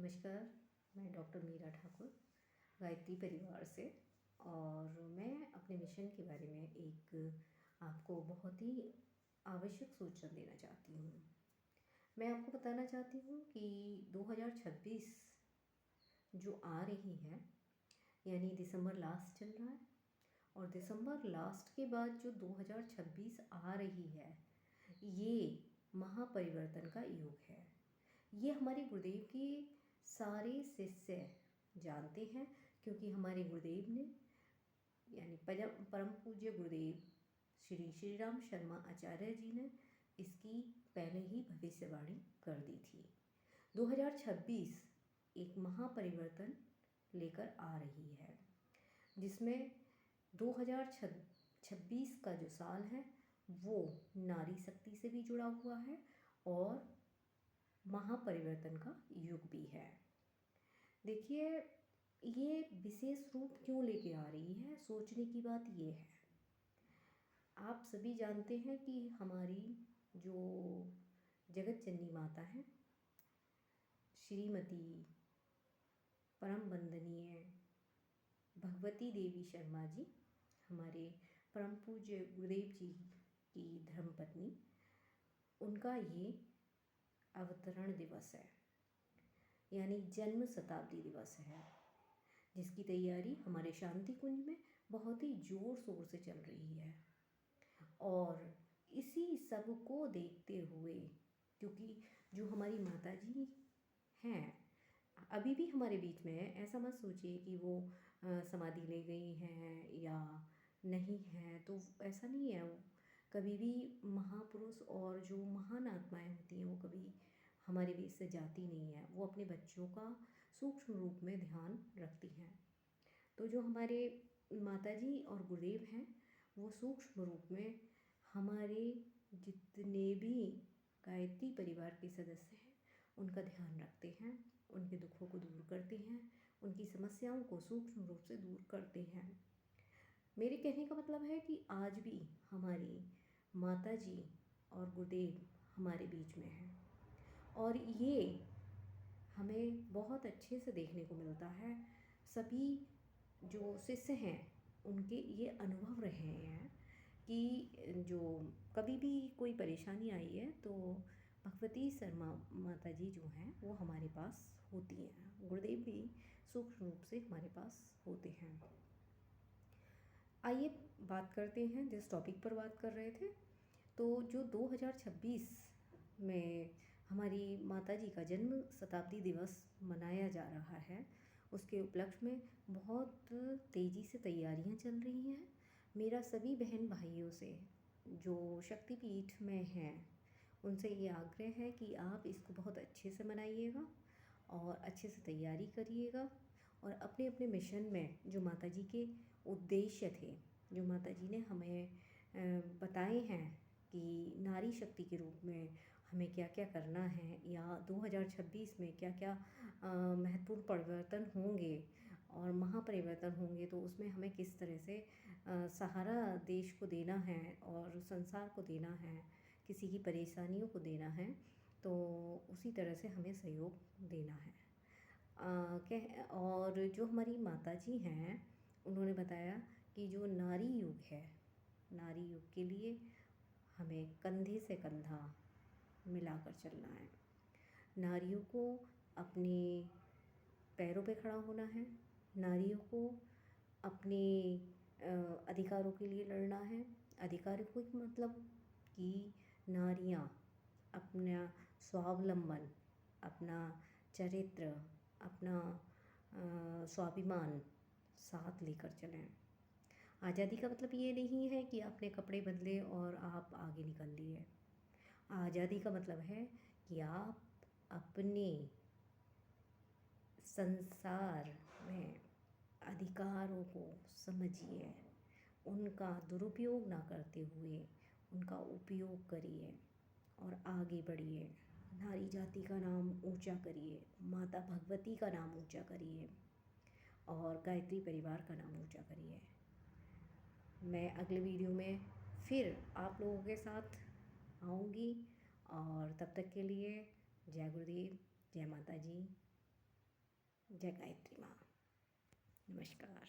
नमस्कार। मैं डॉक्टर मीरा ठाकुर गायत्री परिवार से, और मैं अपने मिशन के बारे में एक आपको बहुत ही आवश्यक सूचना देना चाहती हूँ। मैं आपको बताना चाहती हूँ कि 2026 जो आ रही है, यानी दिसंबर लास्ट चल रहा है, और दिसंबर लास्ट के बाद जो 2026 आ रही है, ये महापरिवर्तन का युग है। ये हमारे गुरुदेव की सारे शिष्य जानते हैं, क्योंकि हमारे गुरुदेव ने यानी परम पूज्य गुरुदेव श्री श्री राम शर्मा आचार्य जी ने इसकी पहले ही भविष्यवाणी कर दी थी। 2026 एक महापरिवर्तन लेकर आ रही है, जिसमें 2026 का जो साल है वो नारी शक्ति से भी जुड़ा हुआ है और महापरिवर्तन का युग भी है। देखिए, ये विशेष रूप क्यों लेके आ रही है, सोचने की बात ये है। आप सभी जानते हैं कि हमारी जो जगत जननी माता है, श्रीमती परम वंदनीय भगवती देवी शर्मा जी, हमारे परम पूज्य गुरुदेव जी की धर्मपत्नी, उनका ये अवतरण दिवस है, यानी जन्म शताब्दी दिवस है, जिसकी तैयारी हमारे शांति कुंज में बहुत ही ज़ोर शोर से चल रही है। और इसी सब को देखते हुए, क्योंकि जो हमारी माता जी हैं अभी भी हमारे बीच में है, ऐसा मत सोचिए कि वो समाधि ले गई हैं या नहीं है, तो ऐसा नहीं है। वो कभी भी महापुरुष और जो महान आत्माएं होती हैं वो कभी हमारे बीच से जाती नहीं है। वो अपने बच्चों का सूक्ष्म रूप में ध्यान रखती हैं। तो जो हमारे माताजी और गुरुदेव हैं वो सूक्ष्म रूप में हमारे जितने भी गायत्री परिवार के सदस्य हैं उनका ध्यान रखते हैं, उनके दुखों को दूर करते हैं, उनकी समस्याओं को सूक्ष्म रूप से दूर करते हैं। मेरे कहने का मतलब है कि आज भी हमारी माताजी और गुरुदेव हमारे बीच में हैं, और ये हमें बहुत अच्छे से देखने को मिलता है। सभी जो शिष्य हैं उनके ये अनुभव रहे हैं कि जो कभी भी कोई परेशानी आई है तो भगवती शर्मा माता जी जो हैं वो हमारे पास होती हैं। गुरुदेव भी सूक्ष्म रूप से हमारे पास होते हैं। आइए बात करते हैं जिस टॉपिक पर बात कर रहे थे। तो जो 2026 में हमारी माता जी का जन्म शताब्दी दिवस मनाया जा रहा है, उसके उपलक्ष्य में बहुत तेज़ी से तैयारियां चल रही हैं। मेरा सभी बहन भाइयों से जो शक्तिपीठ में हैं उनसे ये आग्रह है कि आप इसको बहुत अच्छे से मनाइएगा और अच्छे से तैयारी करिएगा, और अपने अपने मिशन में जो माता जी के उद्देश्य थे, जो माता जी ने हमें बताए हैं कि नारी शक्ति के रूप में हमें क्या क्या करना है, या 2026 में क्या क्या महत्वपूर्ण परिवर्तन होंगे और महापरिवर्तन होंगे, तो उसमें हमें किस तरह से सहारा देश को देना है और संसार को देना है, किसी की परेशानियों को देना है, तो उसी तरह से हमें सहयोग देना है। और जो हमारी माता जी हैं उन्होंने बताया कि जो नारी युग है, नारी युग के लिए हमें कंधे से कंधा मिलाकर चलना है। नारियों को अपने पैरों पे खड़ा होना है, नारियों को अपने अधिकारों के लिए लड़ना है। अधिकारों को मतलब कि नारियां अपना स्वावलंबन, अपना चरित्र, अपना स्वाभिमान साथ लेकर चलें। आज़ादी का मतलब ये नहीं है कि आपने कपड़े बदले और आप आगे निकल लिए। आज़ादी का मतलब है कि आप अपने संसार में अधिकारों को समझिए, उनका दुरुपयोग ना करते हुए उनका उपयोग करिए और आगे बढ़िए। नारी जाति का नाम ऊंचा करिए, माता भगवती का नाम ऊंचा करिए और गायत्री परिवार का नाम ऊंचा करिए। मैं अगले वीडियो में फिर आप लोगों के साथ आऊँगी, और तब तक के लिए जय गुरुदेव, जय माता जी। जय गायत्री माँ। नमस्कार।